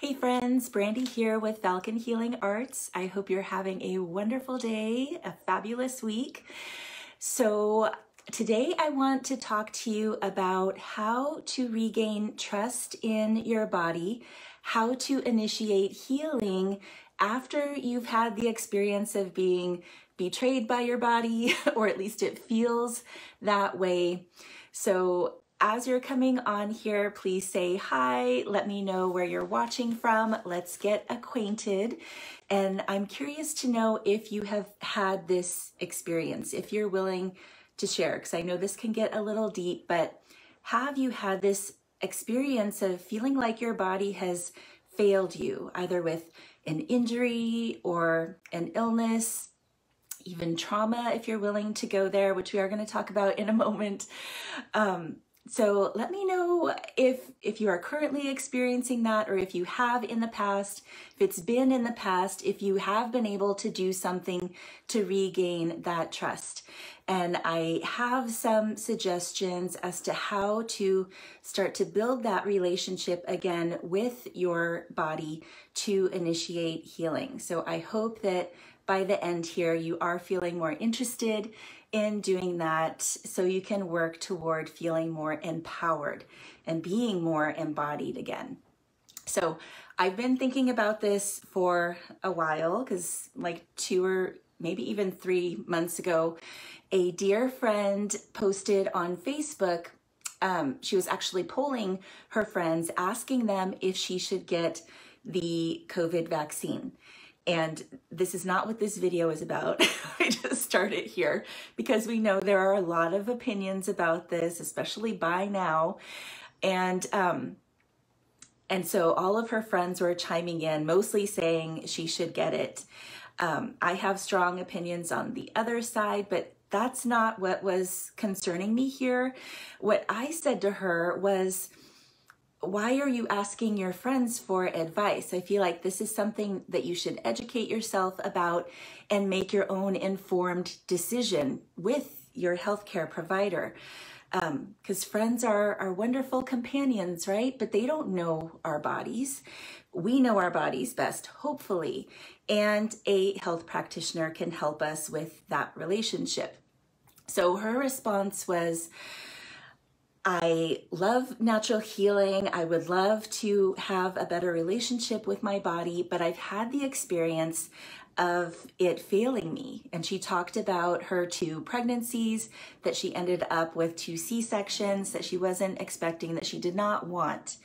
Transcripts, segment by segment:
Hey friends, Brandy here with Falcon Healing Arts. I hope you're having a wonderful day, a fabulous week. So today I want to talk to you about how to regain trust in your body, how to initiate healing after you've had the experience of being betrayed by your body, or at least it feels that way. So as you're coming on here, please say hi, let me know where you're watching from, let's get acquainted. And I'm curious to know if you have had this experience, if you're willing to share, because I know this can get a little deep, but have you had this experience of feeling like your body has failed you, either with an injury or an illness, even trauma, if you're willing to go there, which we are going to talk about in a moment. So let me know if you are currently experiencing that, or if you have in the past, if it's been in the past, if you have been able to do something to regain that trust. And I have some suggestions as to how to start to build that relationship again with your body to initiate healing. So I hope that by the end here, you are feeling more interested in doing that so you can work toward feeling more empowered and being more embodied again. So I've been thinking about this for a while because like 2 or maybe even 3 months ago, a dear friend posted on Facebook. She was actually polling her friends, asking them if she should get the COVID vaccine. And this is not what this video is about. I just started here because we know there are a lot of opinions about this, especially by now. And so all of her friends were chiming in, mostly saying she should get it. I have strong opinions on the other side, but that's not what was concerning me here. What I said to her was, why are you asking your friends for advice? I feel like this is something that you should educate yourself about and make your own informed decision with your healthcare provider. Because friends are wonderful companions, right? But they don't know our bodies. We know our bodies best, hopefully. And a health practitioner can help us with that relationship. So her response was, I love natural healing. I would love to have a better relationship with my body, but I've had the experience of it failing me. And she talked about her 2 pregnancies, that she ended up with 2 C-sections that she wasn't expecting, that she did not want.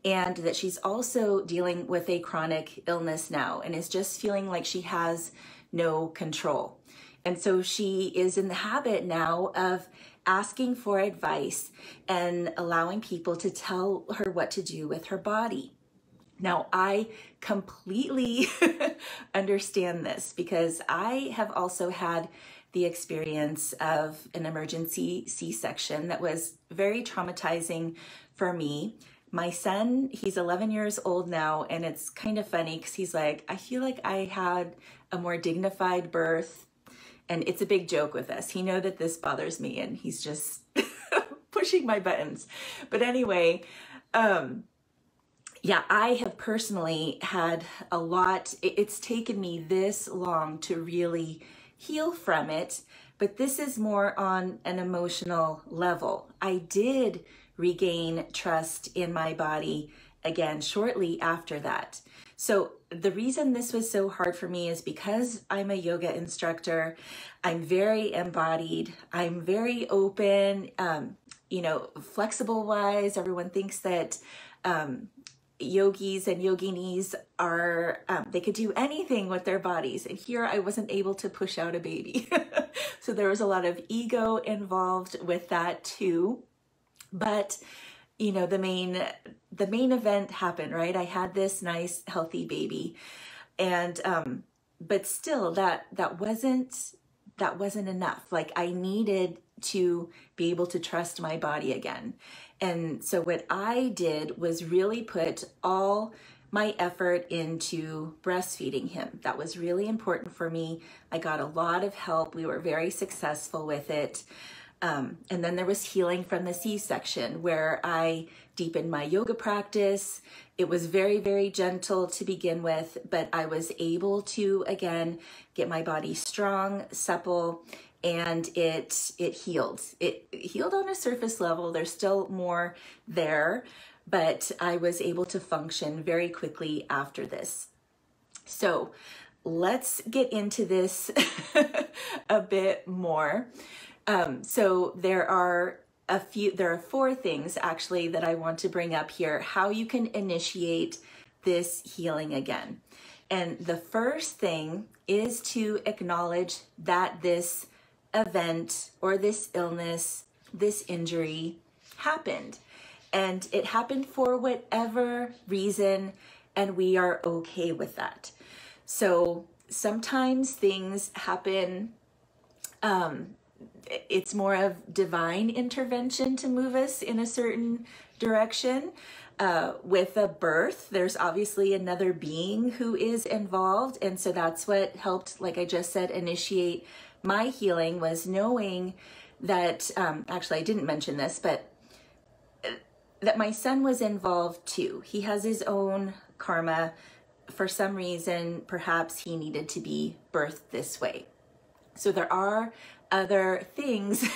And that she's also dealing with a chronic illness now and is just feeling like she has no control. And so she is in the habit now of asking for advice and allowing people to tell her what to do with her body. Now, I completely understand this because I have also had the experience of an emergency C-section that was very traumatizing for me. My son, he's 11 years old now, and it's kind of funny because he's like, I feel like I had a more dignified birth. And it's a big joke with us. He knows that this bothers me and he's just pushing my buttons. But anyway, yeah, I have personally had a lot. It's taken me this long to really heal from it, but this is more on an emotional level. I did regain trust in my body again shortly after that. So the reason this was so hard for me is because I'm a yoga instructor. I'm very embodied. I'm very open, flexible wise. Everyone thinks that yogis and yoginis are, they could do anything with their bodies. And here I wasn't able to push out a baby. So there was a lot of ego involved with that too. But the main event happened, right? I had this nice, healthy baby, and but still, that wasn't enough. Like I needed to be able to trust my body again, and so what I did was really put all my effort into breastfeeding him. That was really important for me. I got a lot of help. We were very successful with it. And then there was healing from the C-section, where I deepened my yoga practice. It was very, very gentle to begin with, but I was able to, again, get my body strong, supple, and it healed. It healed on a surface level. There's still more there, but I was able to function very quickly after this. So let's get into this a bit more. So there are four things actually that I want to bring up here, how you can initiate this healing again. And the first thing is to acknowledge that this event or this illness, this injury happened. And it happened for whatever reason, and we are okay with that. So sometimes things happen, it's more of divine intervention to move us in a certain direction. With a birth, there's obviously another being who is involved. And so that's what helped, like I just said, initiate my healing, was knowing that, actually I didn't mention this, but that my son was involved too. He has his own karma. For some reason, perhaps he needed to be birthed this way. So there are other things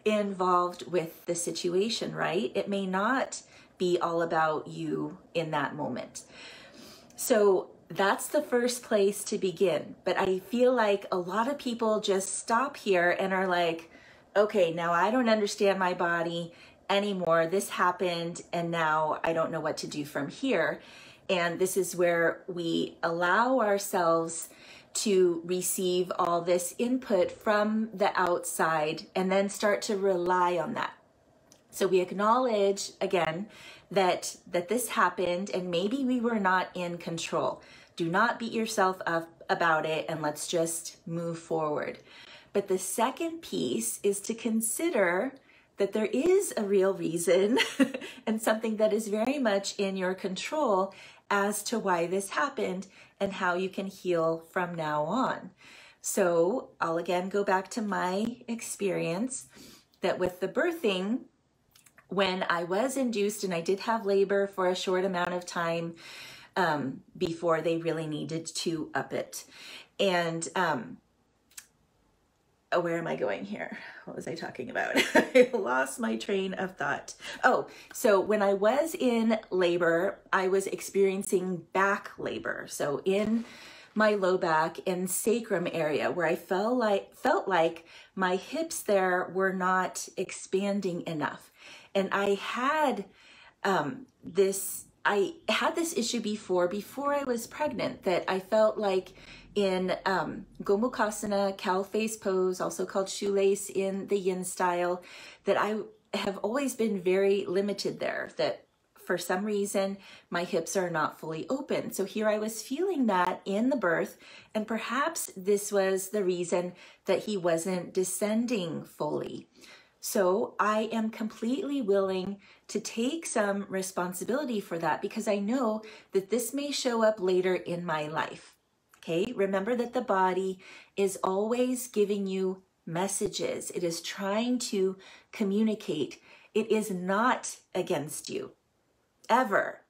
involved with the situation, right? It may not be all about you in that moment. So that's the first place to begin. But I feel like a lot of people just stop here and are like, okay, now I don't understand my body anymore. This happened, and now I don't know what to do from here. And this is where we allow ourselves to receive all this input from the outside and then start to rely on that. So we acknowledge again that this happened, and maybe we were not in control. Do not beat yourself up about it, and let's just move forward. But the second piece is to consider that there is a real reason and something that is very much in your control as to why this happened and how you can heal from now on. So I'll again go back to my experience that with the birthing, when I was induced, and I did have labor for a short amount of time before they really needed to up it. And where am I going here? What was I talking about? I lost my train of thought. Oh, so when I was in labor, I was experiencing back labor. So in my low back and sacrum area, where I felt like my hips there were not expanding enough. And I had this issue before I was pregnant, that I felt like in Gomukhasana, cow face pose, also called shoelace in the yin style, that I have always been very limited there, that for some reason my hips are not fully open. So here I was feeling that in the birth, and perhaps this was the reason that he wasn't descending fully. So I am completely willing to take some responsibility for that, because I know that this may show up later in my life. Okay, remember that the body is always giving you messages. It is trying to communicate. It is not against you, ever.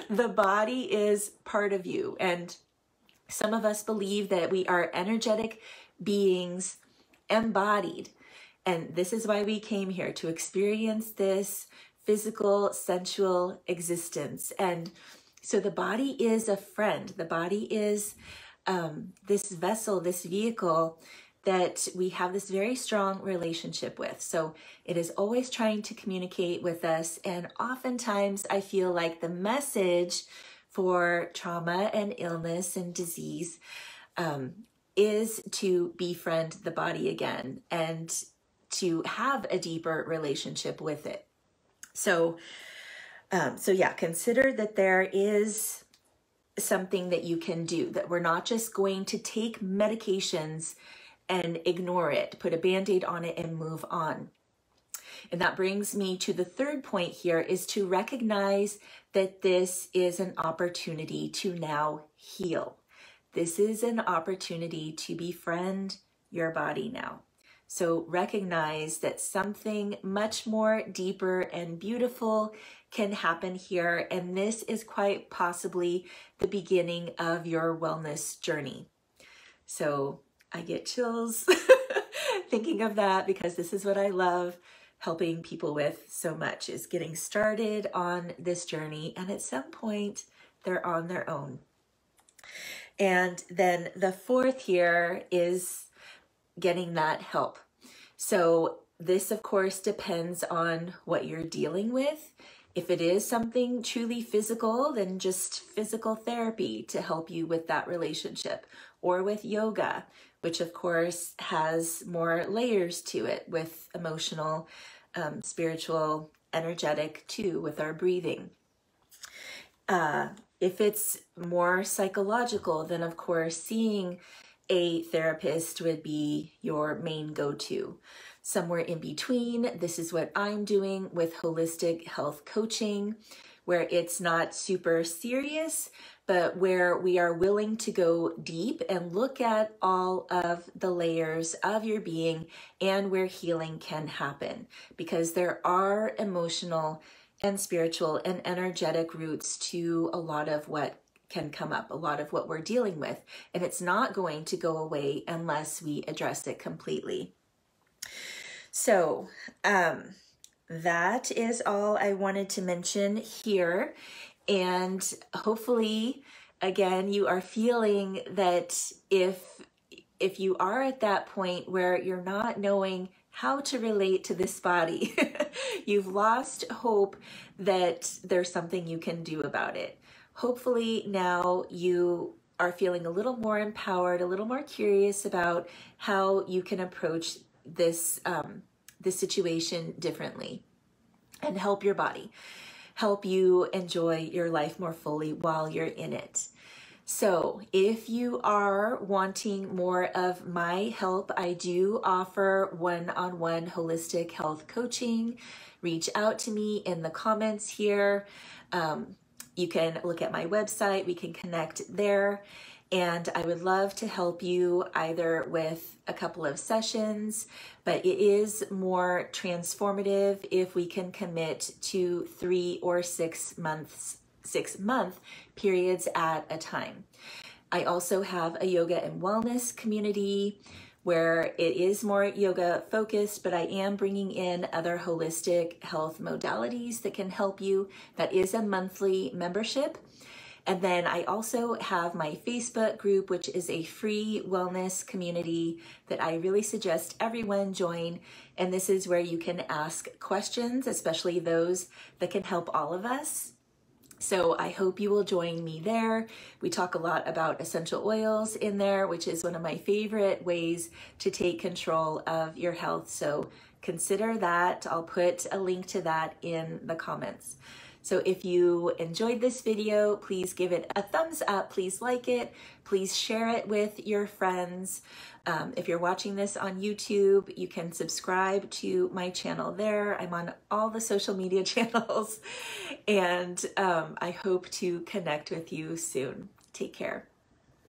The body is part of you. And some of us believe that we are energetic beings embodied. And this is why we came here, to experience this physical, sensual existence. And so the body is a friend. The body is this vessel, this vehicle that we have this very strong relationship with. So it is always trying to communicate with us. And oftentimes I feel like the message for trauma and illness and disease is to befriend the body again and to have a deeper relationship with it. So yeah, consider that there is something that you can do, that we're not just going to take medications and ignore it, put a Band-Aid on it and move on. And that brings me to the third point here, is to recognize that this is an opportunity to now heal. This is an opportunity to befriend your body now. So recognize that something much more deeper and beautiful can happen here. And this is quite possibly the beginning of your wellness journey. So I get chills thinking of that, because this is what I love helping people with so much, is getting started on this journey. And at some point, they're on their own. And then the fourth here is getting that help. So this, of course, depends on what you're dealing with. If it is something truly physical, then just physical therapy to help you with that relationship, or with yoga, which of course has more layers to it, with emotional, spiritual, energetic too, with our breathing. If it's more psychological, then of course seeing a therapist would be your main go-to. Somewhere in between, this is what I'm doing with holistic health coaching, where it's not super serious, but where we are willing to go deep and look at all of the layers of your being and where healing can happen, because there are emotional and spiritual and energetic roots to a lot of what can come up, a lot of what we're dealing with, and it's not going to go away unless we address it completely. So that is all I wanted to mention here, and hopefully, again, you are feeling that if you are at that point where you're not knowing how to relate to this body, you've lost hope that there's something you can do about it. Hopefully now you are feeling a little more empowered, a little more curious about how you can approach this, this situation differently and help your body, help you enjoy your life more fully while you're in it. So if you are wanting more of my help, I do offer one-on-one holistic health coaching. Reach out to me in the comments here. You can look at my website. We can connect there. And I would love to help you either with a couple of sessions, but it is more transformative if we can commit to 3 or 6 month periods at a time. I also have a yoga and wellness community where it is more yoga focused, but I am bringing in other holistic health modalities that can help you. That is a monthly membership. And then I also have my Facebook group, which is a free wellness community that I really suggest everyone join. And this is where you can ask questions, especially those that can help all of us. So I hope you will join me there. We talk a lot about essential oils in there, which is one of my favorite ways to take control of your health. So consider that. I'll put a link to that in the comments. So if you enjoyed this video, please give it a thumbs up. Please like it. Please share it with your friends. If you're watching this on YouTube, you can subscribe to my channel there. I'm on all the social media channels, and I hope to connect with you soon. Take care.